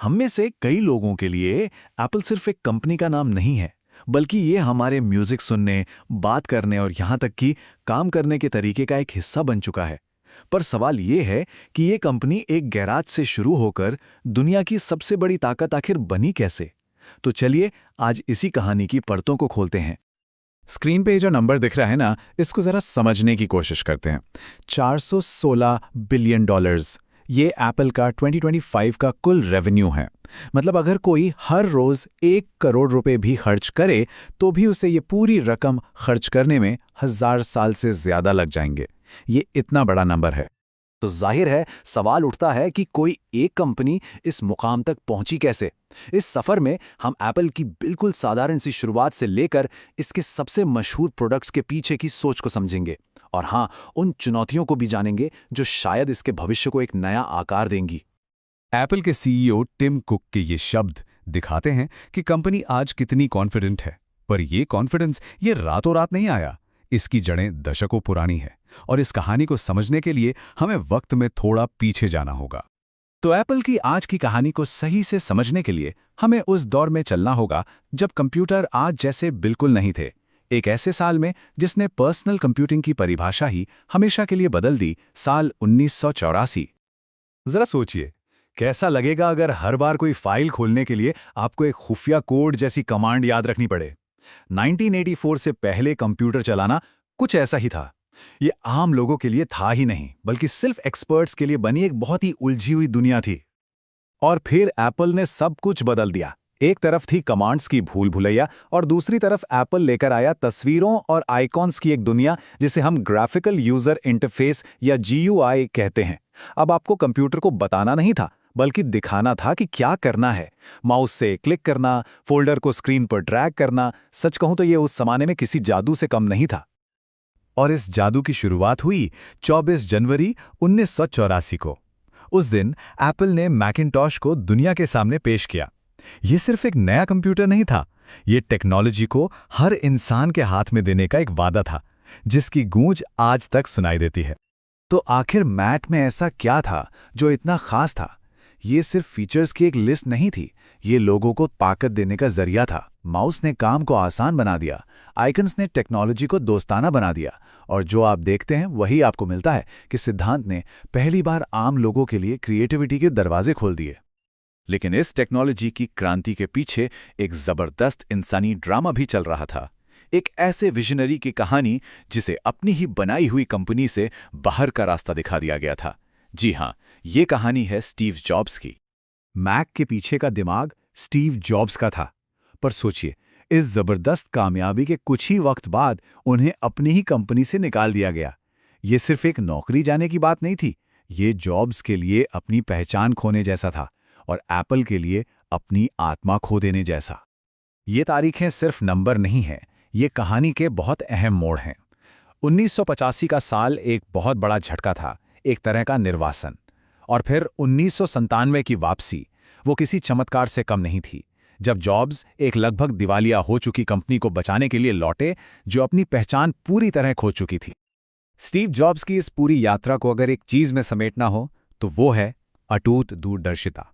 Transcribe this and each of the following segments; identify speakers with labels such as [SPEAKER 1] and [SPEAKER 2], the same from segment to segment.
[SPEAKER 1] हम में से कई लोगों के लिए एप्पल सिर्फ एक कंपनी का नाम नहीं है, बल्कि ये हमारे म्यूजिक सुनने, बात करने और यहाँ तक कि काम करने के तरीके का एक हिस्सा बन चुका है। पर सवाल ये है कि ये कंपनी एक गैराज से शुरू होकर दुनिया की सबसे बड़ी ताकत आखिर बनी कैसे? तो चलिए आज इसी कहानी की परतों को खोलते हैं।
[SPEAKER 2] स्क्रीन पे जो नंबर दिख रहा है ना, इसको जरा समझने की कोशिश करते हैं। 416 बिलियन डॉलर्स, ये एप्पल का 2025 का कुल रेवेन्यू है। मतलब अगर कोई हर रोज 1 करोड़ रुपए भी खर्च करे तो भी उसे ये पूरी रकम खर्च करने में 1000 साल से ज्यादा लग जाएंगे। ये इतना बड़ा नंबर है।
[SPEAKER 1] तो जाहिर है सवाल उठता है कि कोई एक कंपनी इस मुकाम तक पहुंची कैसे। इस सफर में हम एप्पल की बिल्कुल साधारण सी शुरुआत से लेकर इसके सबसे मशहूर प्रोडक्ट्स के पीछे की सोच को समझेंगे, और हाँ, उन चुनौतियों को भी जानेंगे जो शायद इसके भविष्य को एक नया आकार देंगी।
[SPEAKER 2] एप्पल के सीईओ टिम कुक के ये शब्द दिखाते हैं कि कंपनी आज कितनी कॉन्फिडेंट है। पर ये कॉन्फिडेंस ये रातों रात नहीं आया। इसकी जड़ें दशकों पुरानी है, और इस कहानी को समझने के लिए हमें वक्त में थोड़ा पीछे जाना होगा। तो एप्पल की आज की कहानी को सही से समझने के लिए हमें उस दौर में चलना होगा जब कंप्यूटर आज जैसे बिल्कुल नहीं थे। एक ऐसे साल में जिसने पर्सनल कंप्यूटिंग की परिभाषा ही हमेशा के लिए बदल दी, साल 1984।
[SPEAKER 1] जरा सोचिए, कैसा लगेगा अगर हर बार कोई फाइल खोलने के लिए आपको एक खुफिया कोड जैसी कमांड याद रखनी पड़े। 1984 से पहले कंप्यूटर चलाना कुछ ऐसा ही था। ये आम लोगों के लिए था ही नहीं, बल्कि सिर्फ एक्सपर्ट्स के लिए बनी एक बहुत ही उलझी हुई दुनिया थी। और फिर एप्पल ने सब कुछ बदल दिया। एक तरफ थी कमांड्स की भूल भुलैया, और दूसरी तरफ एप्पल लेकर आया तस्वीरों और आइकॉन्स की एक दुनिया, जिसे हम ग्राफिकल यूजर इंटरफेस या GUI कहते हैं। अब आपको कंप्यूटर को बताना नहीं था, बल्कि दिखाना था कि क्या करना है। माउस से क्लिक करना, फोल्डर को स्क्रीन पर ड्रैग करना, सच कहूं तो ये उस जमाने में किसी जादू से कम नहीं था।
[SPEAKER 2] और इस जादू की शुरुआत हुई 24 जनवरी 1984 को। उस दिन एप्पल ने मैकिन्टॉश को दुनिया के सामने पेश किया। ये सिर्फ एक नया कंप्यूटर नहीं था, ये टेक्नोलॉजी को हर इंसान के हाथ में देने का एक वादा था, जिसकी गूंज आज तक सुनाई देती है।
[SPEAKER 1] तो आखिर मैक में ऐसा क्या था जो इतना खास था? ये सिर्फ फीचर्स की एक लिस्ट नहीं थी, ये लोगों को ताकत देने का जरिया था। माउस ने काम को आसान बना दिया, आइकन्स ने टेक्नोलॉजी को दोस्ताना बना दिया, और जो आप देखते हैं वही आपको मिलता है कि सिद्धांत ने पहली बार आम लोगों के लिए क्रिएटिविटी के दरवाजे खोल दिए। लेकिन इस टेक्नोलॉजी की क्रांति के पीछे एक जबरदस्त इंसानी ड्रामा भी चल रहा था। एक ऐसे विजनरी की कहानी जिसे अपनी ही बनाई हुई कंपनी से बाहर का रास्ता दिखा दिया गया था। जी हाँ, ये कहानी है स्टीव जॉब्स की।
[SPEAKER 2] मैक के पीछे का दिमाग स्टीव जॉब्स का था। पर सोचिए, इस जबरदस्त कामयाबी के कुछ ही वक्त बाद उन्हें अपनी ही कंपनी से निकाल दिया गया। ये सिर्फ एक नौकरी जाने की बात नहीं थी, ये जॉब्स के लिए अपनी पहचान खोने जैसा था, और एप्पल के लिए अपनी आत्मा खो देने जैसा। ये तारीखें सिर्फ नंबर नहीं हैं, ये कहानी के बहुत अहम मोड़ हैं। 1985 का साल एक बहुत बड़ा झटका था, एक तरह का निर्वासन। और फिर 1997 की वापसी, वो किसी चमत्कार से कम नहीं थी, जब जॉब्स एक लगभग दिवालिया हो चुकी कंपनी को बचाने के लिए लौटे, जो अपनी पहचान पूरी तरह खो चुकी थी। स्टीव जॉब्स की इस पूरी यात्रा को अगर एक चीज में समेटना हो तो वो है अटूट दूरदर्शिता।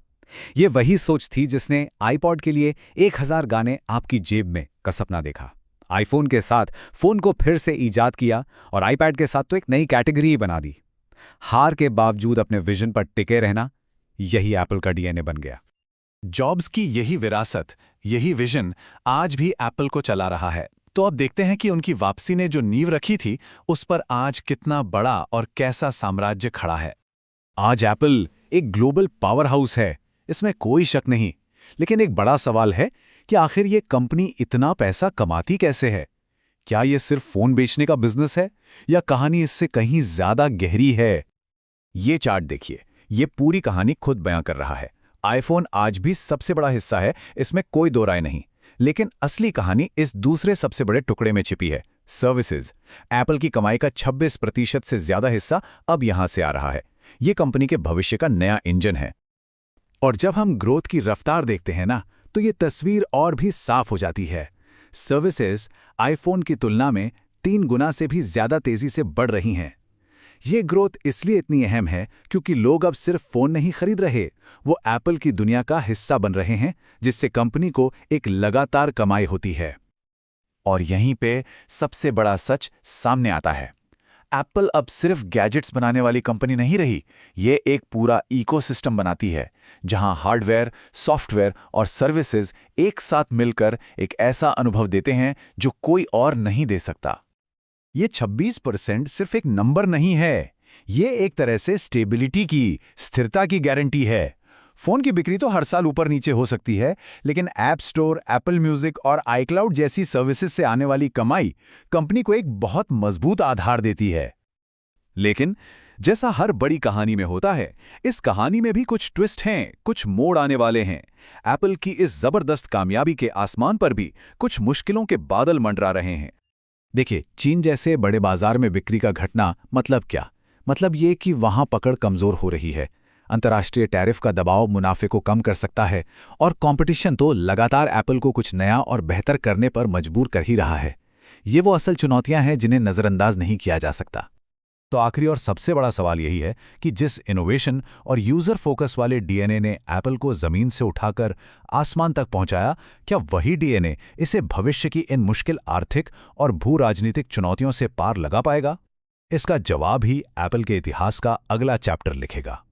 [SPEAKER 2] ये वही सोच थी जिसने आईपॉड के लिए 1000 गाने आपकी जेब में का सपना देखा, आईफोन के साथ फोन को फिर से ईजाद किया, और आईपैड के साथ तो एक नई कैटेगरी ही बना दी। हार के बावजूद अपने विजन पर टिके रहना, यही एप्पल का डीएनए बन गया।
[SPEAKER 1] जॉब्स की यही विरासत, यही विजन आज भी एप्पल को चला रहा है। तो अब देखते हैं कि उनकी वापसी ने जो नींव रखी थी, उस पर आज कितना बड़ा और कैसा साम्राज्य खड़ा है।
[SPEAKER 2] आज एप्पल एक ग्लोबल पावर हाउस है, इसमें कोई शक नहीं। लेकिन एक बड़ा सवाल है कि आखिर ये कंपनी इतना पैसा कमाती कैसे है? क्या ये सिर्फ फोन बेचने का बिजनेस है, या कहानी इससे कहीं ज्यादा गहरी है? ये चार्ट देखिए, ये पूरी कहानी खुद बयां कर रहा है। आईफोन आज भी सबसे बड़ा हिस्सा है, इसमें कोई दो राय नहीं। लेकिन असली कहानी इस दूसरे सबसे बड़े टुकड़े में छिपी है, सर्विसेज। एप्पल की कमाई का 26% से ज्यादा हिस्सा अब यहां से आ रहा है। ये कंपनी के भविष्य का नया इंजन है। और जब हम ग्रोथ की रफ्तार देखते हैं ना, तो ये तस्वीर और भी साफ हो जाती है। सर्विसेज आईफोन की तुलना में 3 गुना से भी ज्यादा तेजी से बढ़ रही हैं। ये ग्रोथ इसलिए इतनी अहम है क्योंकि लोग अब सिर्फ फोन नहीं खरीद रहे, वो एप्पल की दुनिया का हिस्सा बन रहे हैं, जिससे कंपनी को एक लगातार कमाई होती है।
[SPEAKER 3] और यहीं पे सबसे बड़ा सच सामने आता है। एप्पल अब सिर्फ गैजेट्स बनाने वाली कंपनी नहीं रही, ये एक पूरा इकोसिस्टम बनाती है, जहां हार्डवेयर, सॉफ्टवेयर और सर्विसेज एक साथ मिलकर एक ऐसा अनुभव देते हैं जो कोई और नहीं दे सकता।
[SPEAKER 2] ये 26% सिर्फ एक नंबर नहीं है, ये एक तरह से स्टेबिलिटी की, स्थिरता की गारंटी है। फोन की बिक्री तो हर साल ऊपर नीचे हो सकती है, लेकिन ऐप स्टोर, एप्पल म्यूजिक और आईक्लाउड जैसी सर्विसेज से आने वाली कमाई कंपनी को एक बहुत मजबूत आधार देती है। लेकिन जैसा हर बड़ी कहानी में होता है, इस कहानी में भी कुछ ट्विस्ट हैं, कुछ मोड़ आने वाले हैं। एप्पल की इस जबरदस्त कामयाबी के आसमान पर भी कुछ मुश्किलों के बादल मंडरा रहे हैं। देखिए, चीन जैसे बड़े बाजार में बिक्री का घटना मतलब क्या? मतलब ये कि वहां पकड़ कमजोर हो रही है। अंतर्राष्ट्रीय टैरिफ का दबाव मुनाफे को कम कर सकता है, और कंपटीशन तो लगातार एप्पल को कुछ नया और बेहतर करने पर मजबूर कर ही रहा है। ये वो असल चुनौतियां हैं जिन्हें नजरअंदाज नहीं किया जा सकता।
[SPEAKER 1] तो आखिरी और सबसे बड़ा सवाल यही है कि जिस इनोवेशन और यूजर फोकस वाले डीएनए ने एप्पल को जमीन से उठाकर आसमान तक पहुंचाया, क्या वही डीएनए इसे भविष्य की इन मुश्किल आर्थिक और भू राजनीतिक चुनौतियों से पार लगा पाएगा? इसका जवाब ही एप्पल के इतिहास का अगला चैप्टर लिखेगा।